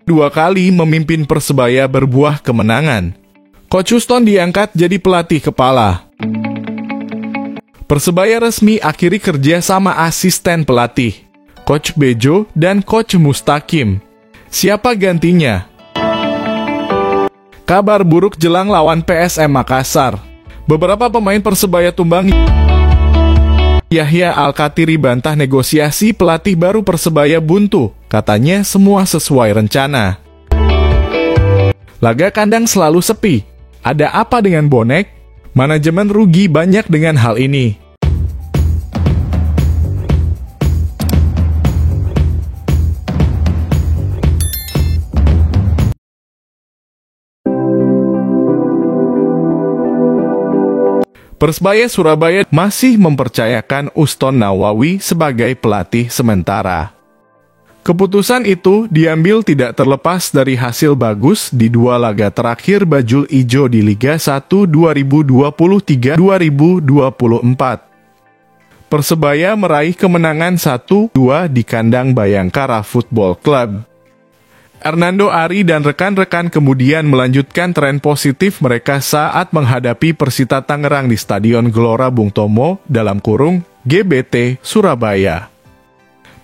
2 kali memimpin Persebaya berbuah kemenangan. Coach Uston diangkat jadi pelatih kepala. Persebaya resmi akhiri kerja sama asisten pelatih, Coach Bejo dan Coach Mustaqim. Siapa gantinya? Kabar buruk jelang lawan PSM Makassar. Beberapa pemain Persebaya tumbang. Yahya Al-Kathiri bantah negosiasi pelatih baru Persebaya buntu. Katanya semua sesuai rencana. Laga kandang selalu sepi. Ada apa dengan bonek? Manajemen rugi banyak dengan hal ini. Persebaya Surabaya masih mempercayakan Uston Nawawi sebagai pelatih sementara. Keputusan itu diambil tidak terlepas dari hasil bagus di 2 laga terakhir Bajul Ijo di Liga 1 2023-2024. Persebaya meraih kemenangan 1-2 di kandang Bayangkara Football Club. Hernando Ari dan rekan-rekan kemudian melanjutkan tren positif mereka saat menghadapi Persita Tangerang di Stadion Gelora Bung Tomo (GBT) Surabaya.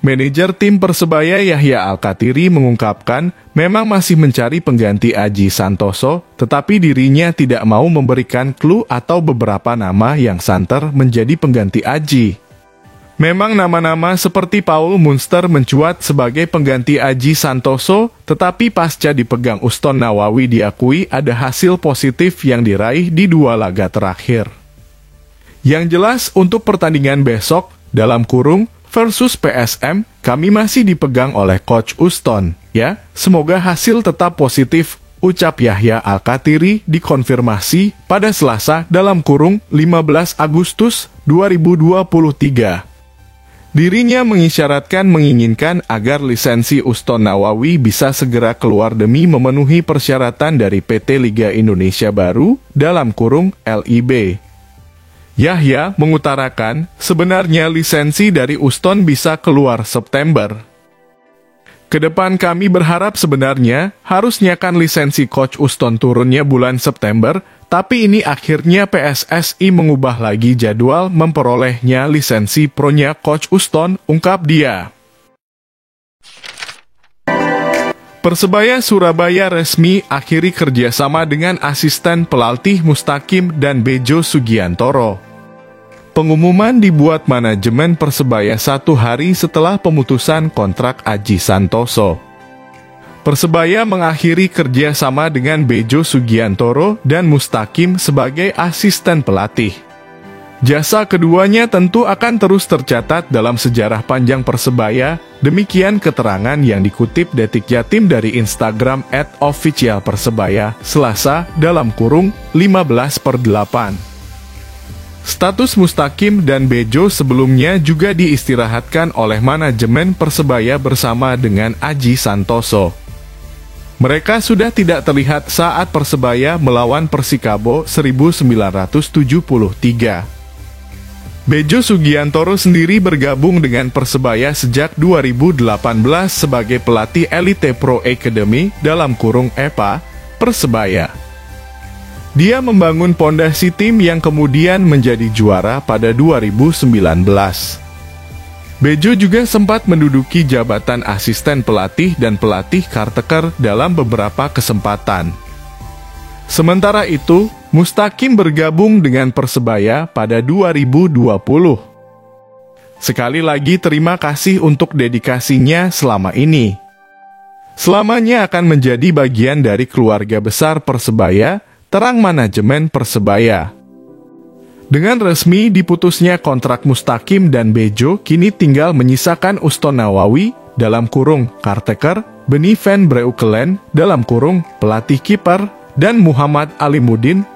Manajer tim Persebaya Yahya Al-Kathiri mengungkapkan memang masih mencari pengganti Aji Santoso, tetapi dirinya tidak mau memberikan clue atau beberapa nama yang santer menjadi pengganti Aji. Memang nama-nama seperti Paul Munster mencuat sebagai pengganti Aji Santoso, tetapi pasca dipegang Uston Nawawi diakui ada hasil positif yang diraih di 2 laga terakhir. Yang jelas untuk pertandingan besok, versus PSM, kami masih dipegang oleh Coach Uston, ya. Semoga hasil tetap positif, ucap Yahya Al-Kathiri dikonfirmasi pada Selasa 15 Agustus 2023. Dirinya menginginkan agar lisensi Uston Nawawi bisa segera keluar demi memenuhi persyaratan dari PT Liga Indonesia Baru (LIB). Yahya mengutarakan, sebenarnya lisensi dari Uston bisa keluar September. Kedepan kami berharap sebenarnya harusnya kan lisensi Coach Uston turunnya bulan September, tapi ini akhirnya PSSI mengubah lagi jadwal memperolehnya lisensi pronya Coach Uston, ungkap dia. Persebaya Surabaya resmi akhiri kerjasama dengan asisten pelatih Mustaqim dan Bejo Sugiantoro. Pengumuman dibuat manajemen Persebaya 1 hari setelah pemutusan kontrak Aji Santoso. Persebaya mengakhiri kerjasama dengan Bejo Sugiantoro dan Mustaqim sebagai asisten pelatih. Jasa keduanya tentu akan terus tercatat dalam sejarah panjang Persebaya, demikian keterangan yang dikutip Detik Jatim dari Instagram @officialpersebaya, Selasa, 15/8. Status Mustaqim dan Bejo sebelumnya juga diistirahatkan oleh manajemen Persebaya bersama dengan Aji Santoso. Mereka sudah tidak terlihat saat Persebaya melawan Persikabo 1973. Bejo Sugiantoro sendiri bergabung dengan Persebaya sejak 2018 sebagai pelatih Elite Pro Academy (EPA) Persebaya. Dia membangun pondasi tim yang kemudian menjadi juara pada 2019. Bejo juga sempat menduduki jabatan asisten pelatih dan pelatih caretaker dalam beberapa kesempatan. Sementara itu, Mustaqim bergabung dengan Persebaya pada 2020. Sekali lagi terima kasih untuk dedikasinya selama ini. Selamanya akan menjadi bagian dari keluarga besar Persebaya, terang manajemen Persebaya. Dengan resmi diputusnya kontrak Mustaqim dan Bejo, kini tinggal menyisakan Uston Nawawi (caretaker), Benny Van Breukelen (pelatih kiper), dan Muhammad Alimuddin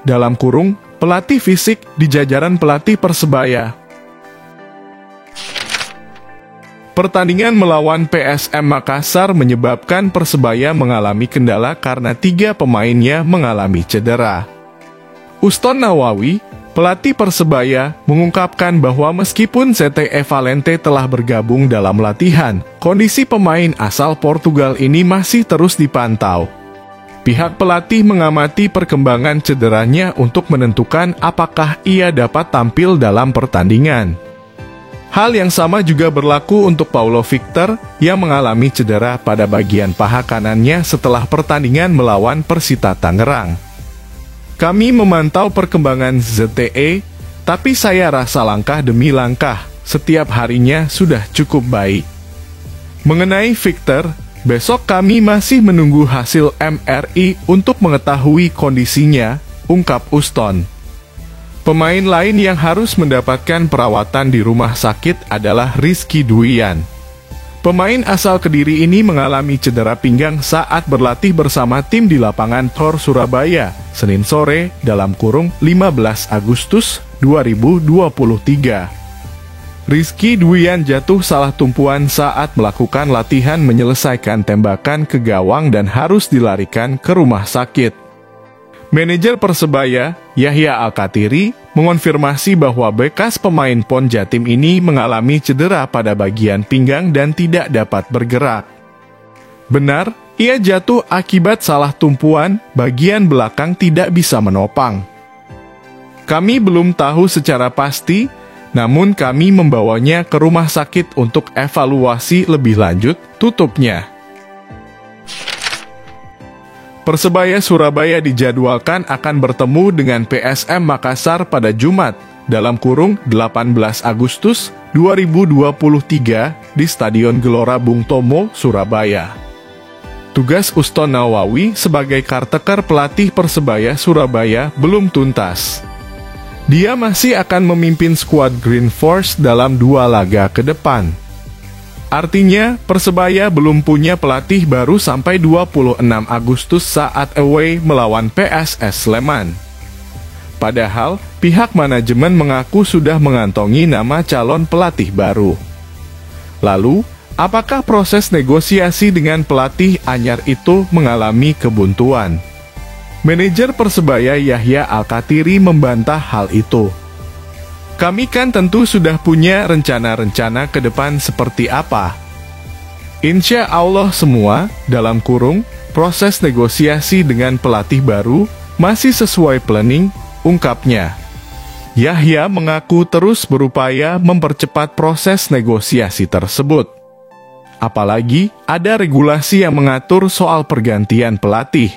(pelatih fisik di jajaran pelatih Persebaya). Pertandingan melawan PSM Makassar menyebabkan Persebaya mengalami kendala karena 3 pemainnya mengalami cedera. Uston Nawawi, Pelatih Persebaya mengungkapkan bahwa meskipun ZTE Valente telah bergabung dalam latihan, kondisi pemain asal Portugal ini masih terus dipantau. Pihak pelatih mengamati perkembangan cederanya untuk menentukan apakah ia dapat tampil dalam pertandingan. Hal yang sama juga berlaku untuk Paulo Victor yang mengalami cedera pada bagian paha kanannya setelah pertandingan melawan Persita Tangerang. Kami memantau perkembangan ZTE, tapi saya rasa langkah demi langkah, setiap harinya sudah cukup baik. Mengenai Victor, besok kami masih menunggu hasil MRI untuk mengetahui kondisinya, ungkap Uston. Pemain lain yang harus mendapatkan perawatan di rumah sakit adalah Rizky Duian. Pemain asal Kediri ini mengalami cedera pinggang saat berlatih bersama tim di lapangan Thor Surabaya, Senin sore, (15 Agustus 2023. Rizky Duian jatuh salah tumpuan saat melakukan latihan menyelesaikan tembakan ke gawang dan harus dilarikan ke rumah sakit. Manajer Persebaya, Yahya Al-Katiri, mengonfirmasi bahwa bekas pemain PON Jatim ini mengalami cedera pada bagian pinggang dan tidak dapat bergerak. Benar, ia jatuh akibat salah tumpuan, bagian belakang tidak bisa menopang. Kami belum tahu secara pasti, namun kami membawanya ke rumah sakit untuk evaluasi lebih lanjut, tutupnya. Persebaya Surabaya dijadwalkan akan bertemu dengan PSM Makassar pada Jumat, (18 Agustus 2023, di Stadion Gelora Bung Tomo, Surabaya. Tugas Uston Nawawi sebagai caretaker pelatih Persebaya Surabaya belum tuntas. Dia masih akan memimpin skuad Green Force dalam 2 laga ke depan. Artinya, Persebaya belum punya pelatih baru sampai 26 Agustus saat away melawan PSS Sleman. Padahal, pihak manajemen mengaku sudah mengantongi nama calon pelatih baru. Lalu, apakah proses negosiasi dengan pelatih anyar itu mengalami kebuntuan? Manajer Persebaya Yahya Al-Katiri membantah hal itu. Kami kan tentu sudah punya rencana-rencana ke depan seperti apa. Insya Allah semua, proses negosiasi dengan pelatih baru, masih sesuai planning, ungkapnya. Yahya mengaku terus berupaya mempercepat proses negosiasi tersebut. Apalagi, ada regulasi yang mengatur soal pergantian pelatih.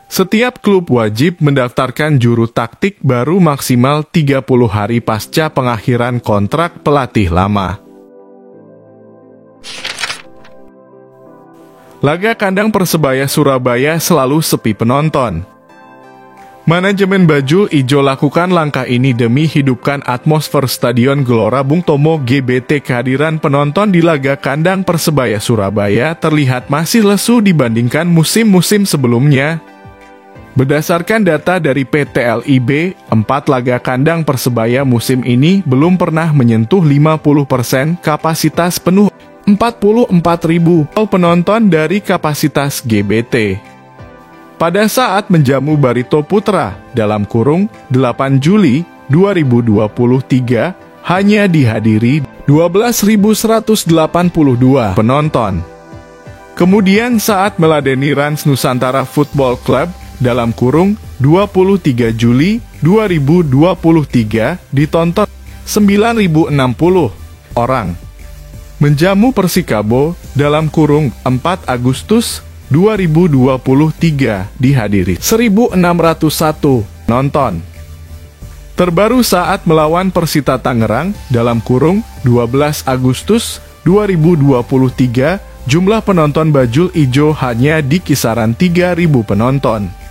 Setiap klub wajib mendaftarkan juru taktik baru maksimal 30 hari pasca pengakhiran kontrak pelatih lama. Laga kandang Persebaya Surabaya selalu sepi penonton. Manajemen Bajul Ijo lakukan langkah ini demi hidupkan atmosfer Stadion Gelora Bung Tomo GBT. Kehadiran penonton di laga kandang Persebaya Surabaya terlihat masih lesu dibandingkan musim-musim sebelumnya. Berdasarkan data dari PT LIB, 4 laga kandang Persebaya musim ini belum pernah menyentuh 50% kapasitas penuh, 44.000 penonton dari kapasitas GBT. Pada saat menjamu Barito Putra, (8 Juli 2023, hanya dihadiri 12.182 penonton. Kemudian saat meladeni Rans Nusantara Football Club, (23 Juli 2023, ditonton 9.060 orang. Menjamu Persikabo, (4 Agustus 2023, dihadiri 1.601 nonton. Terbaru saat melawan Persita Tangerang, (12 Agustus 2023, jumlah penonton Bajul Ijo hanya di kisaran 3.000 penonton.